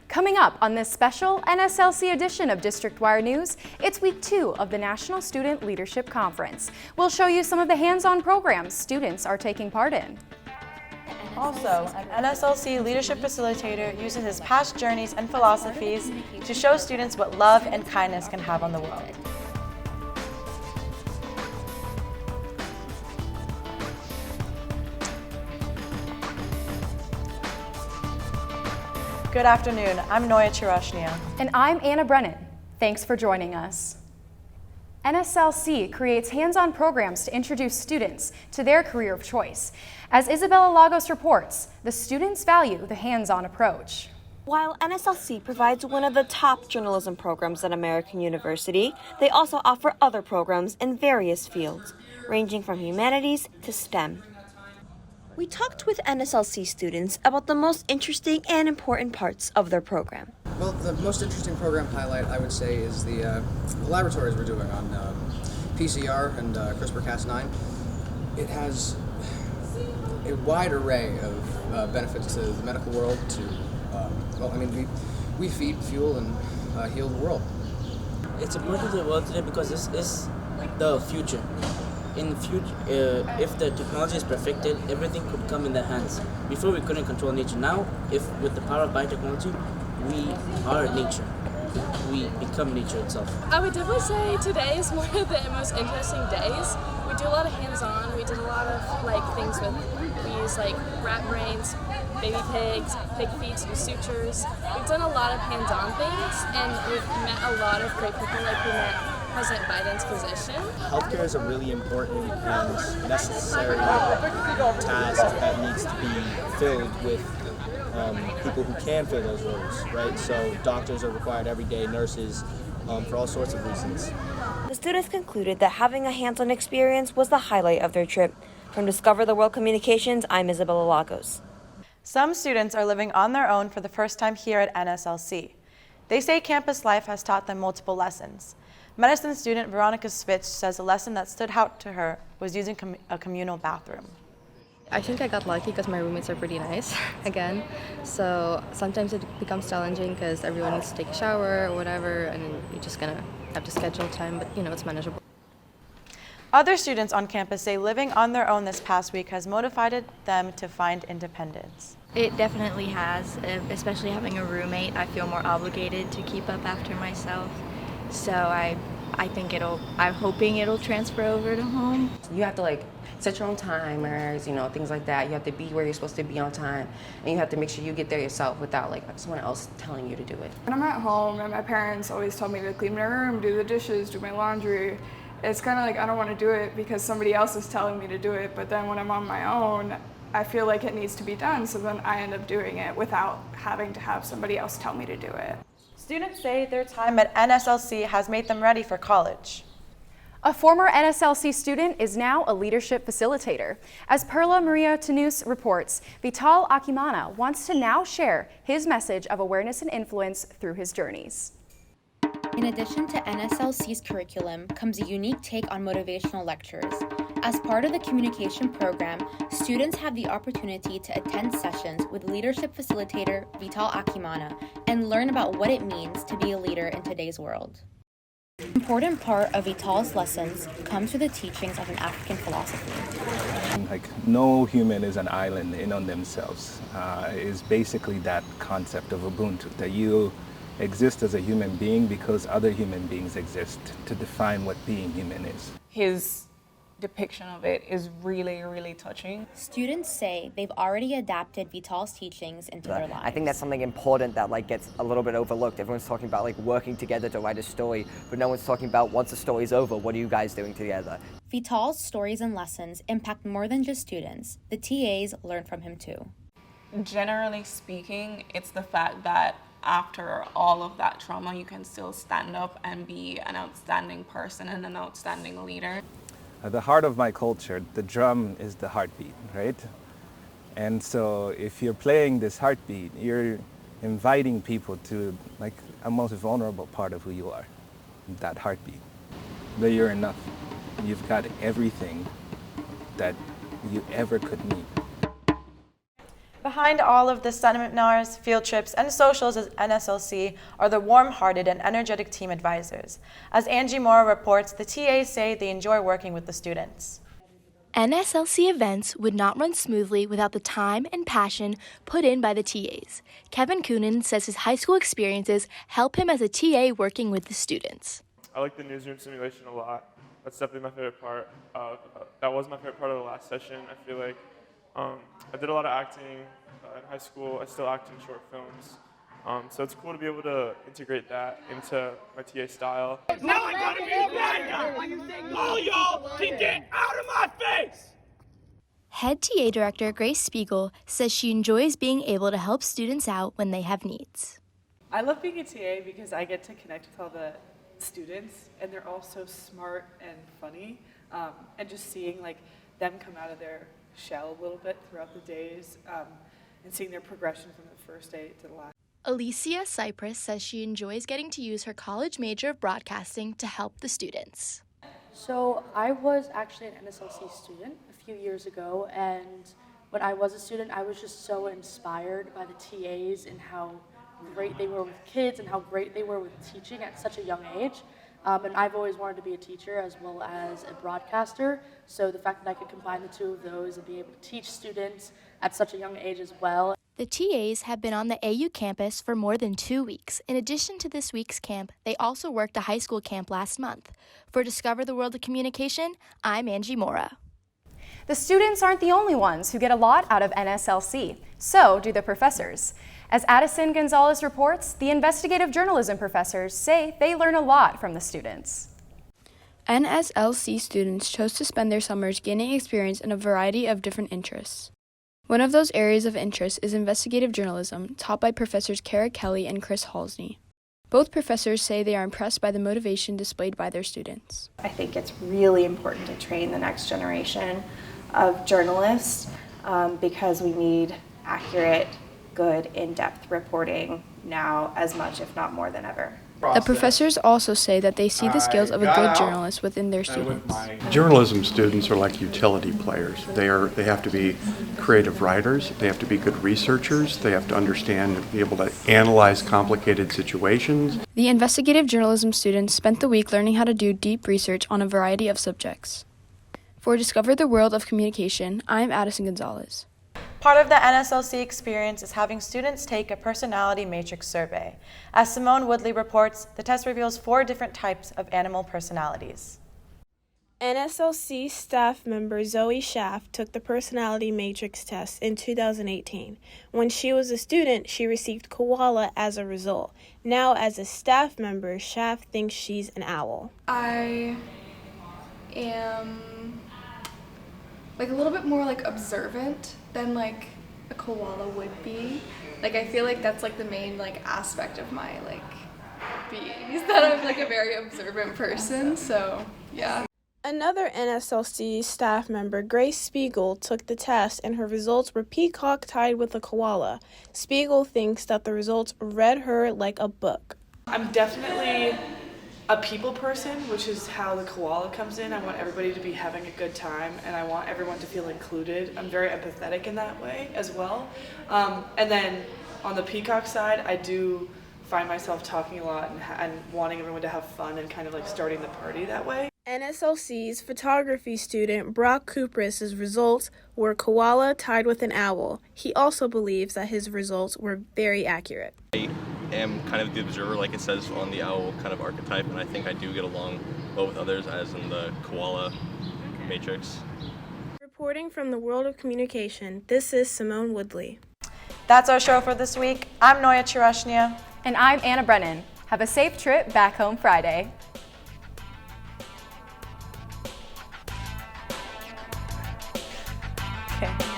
Coming up on this special NSLC edition of District Wire News, it's week 2 of the National Student Leadership Conference. We'll show you some of the hands-on programs students are taking part in. Also, an NSLC leadership facilitator uses his past journeys and philosophies to show students what love and kindness can have on the world. Good afternoon, I'm Noya Chirashnia. And I'm Anna Brennan. Thanks for joining us. NSLC creates hands-on programs to introduce students to their career of choice. As Isabella Lagos reports, the students value the hands-on approach. While NSLC provides one of the top journalism programs at American University, they also offer other programs in various fields, ranging from humanities to STEM. We talked with NSLC students about the most interesting and important parts of their program. Well, the most interesting program highlight, I would say, is the laboratories we're doing on PCR and CRISPR-Cas9. It has a wide array of benefits to the medical world. We feed, fuel, and heal the world. It's important to the world today because this is the future. In the future, if the technology is perfected, everything could come in their hands. Before we couldn't control nature. Now, with the power of biotechnology, we are nature. We become nature itself. I would definitely say today is one of the most interesting days. We do a lot of hands-on. We did a lot of things we use rat brains, baby pigs, pig feet to do sutures. We've done a lot of hands-on things, and we've met a lot of great people. We met President Biden's position. Healthcare is a really important and necessary task that needs to be filled with people who can fill those roles, right? So doctors are required every day, nurses, for all sorts of reasons. The students concluded that having a hands-on experience was the highlight of their trip. From Discover the World Communications, I'm Isabella Lagos. Some students are living on their own for the first time here at NSLC. They say campus life has taught them multiple lessons. Medicine student Veronica Svitz says a lesson that stood out to her was using a communal bathroom. I think I got lucky because my roommates are pretty nice, again. So sometimes it becomes challenging because everyone needs to take a shower or whatever, and then you're just gonna have to schedule time, but it's manageable. Other students on campus say living on their own this past week has motivated them to find independence. It definitely has, especially having a roommate. I feel more obligated to keep up after myself. So I think I'm hoping it'll transfer over to home. You have to set your own timers, things like that. You have to be where you're supposed to be on time, and you have to make sure you get there yourself without someone else telling you to do it. When I'm at home and my parents always tell me to clean my room, do the dishes, do my laundry, it's kind of I don't want to do it because somebody else is telling me to do it, but then when I'm on my own, I feel like it needs to be done, so then I end up doing it without having to have somebody else tell me to do it. Students say their time at NSLC has made them ready for college. A former NSLC student is now a leadership facilitator. As Perla Maria Tanus reports, Vital Akimana wants to now share his message of awareness and influence through his journeys. In addition to NSLC's curriculum comes a unique take on motivational lectures. As part of the communication program, students have the opportunity to attend sessions with leadership facilitator Vital Akimana and learn about what it means to be a leader in today's world. An important part of Vital's lessons comes through the teachings of an African philosophy. No human is an island in on themselves. Is basically that concept of Ubuntu, that you exist as a human being because other human beings exist, to define what being human is. His depiction of it is really, really touching. Students say they've already adapted Vital's teachings into their lives. I think that's something important that gets a little bit overlooked. Everyone's talking about working together to write a story, but no one's talking about once the story's over, what are you guys doing together? Vital's stories and lessons impact more than just students. The TAs learn from him too. Generally speaking, it's the fact that after all of that trauma, you can still stand up and be an outstanding person and an outstanding leader. At the heart of my culture, the drum is the heartbeat, right? And so if you're playing this heartbeat, you're inviting people to a most vulnerable part of who you are, that heartbeat. That you're enough. You've got everything that you ever could need. Behind all of the seminars, field trips, and socials at NSLC are the warm-hearted and energetic team advisors. As Angie Mora reports, the TAs say they enjoy working with the students. NSLC events would not run smoothly without the time and passion put in by the TAs. Kevin Coonan says his high school experiences help him as a TA working with the students. I like the newsroom simulation a lot. That's definitely my favorite part. That was my favorite part of the last session. I feel like I did a lot of acting in high school. I still act in short films. So it's cool to be able to integrate that into my TA style. Now I gotta be the bad guy! All y'all can get out of my face! Head TA Director Grace Spiegel says she enjoys being able to help students out when they have needs. I love being a TA because I get to connect with all the students, and they're all so smart and funny, and just seeing like them come out of their shell a little bit throughout the days, and seeing their progression from the first day to the last. Alicia Cypress says she enjoys getting to use her college major of broadcasting to help the students. So I was actually an NSLC student a few years ago, and when I was a student, I was just so inspired by the TAs and how great they were with kids and how great they were with teaching at such a young age. And I've always wanted to be a teacher as well as a broadcaster, so the fact that I could combine the two of those and be able to teach students at such a young age as well. The TAs have been on the AU campus for more than 2 weeks. In addition to this week's camp, they also worked a high school camp last month. For Discover the World of Communication, I'm Angie Mora. The students aren't the only ones who get a lot out of NSLC. So do the professors. As Addison Gonzalez reports, the investigative journalism professors say they learn a lot from the students. NSLC students chose to spend their summers gaining experience in a variety of different interests. One of those areas of interest is investigative journalism, taught by Professors Kara Kelly and Chris Halsney. Both professors say they are impressed by the motivation displayed by their students. I think it's really important to train the next generation of journalists because we need accurate, good, in-depth reporting now as much, if not more than ever. The professors also say that they see the skills of a good journalist within their students. Journalism students are like utility players. They have to be creative writers, they have to be good researchers, they have to understand and be able to analyze complicated situations. The investigative journalism students spent the week learning how to do deep research on a variety of subjects. For Discover the World of Communication, I'm Addison Gonzalez. Part of the NSLC experience is having students take a personality matrix survey. As Simone Woodley reports, the test reveals 4 different types of animal personalities. NSLC staff member Zoe Schaff took the personality matrix test in 2018. When she was a student, she received koala as a result. Now, as a staff member, Schaff thinks she's an owl. I am a little bit more observant than a koala would be. I feel like that's the main aspect of my being is that I'm a very observant person, so yeah. Another NSLC staff member, Grace Spiegel, took the test and her results were peacock tied with a koala. Spiegel thinks that the results read her like a book. I'm definitely a people person, which is how the koala comes in. I want everybody to be having a good time, and I want everyone to feel included. I'm very empathetic in that way as well. And then on the peacock side, I do find myself talking a lot and wanting everyone to have fun and kind of starting the party that way. NSLC's photography student Brock Kupris' results were koala tied with an owl. He also believes that his results were very accurate. I am kind of the observer, like it says on the owl kind of archetype, and I think I do get along well with others, as in the koala matrix. Reporting from the world of communication, this is Simone Woodley. That's our show for this week. I'm Noya Chirashnia. And I'm Anna Brennan. Have a safe trip back home Friday. Okay.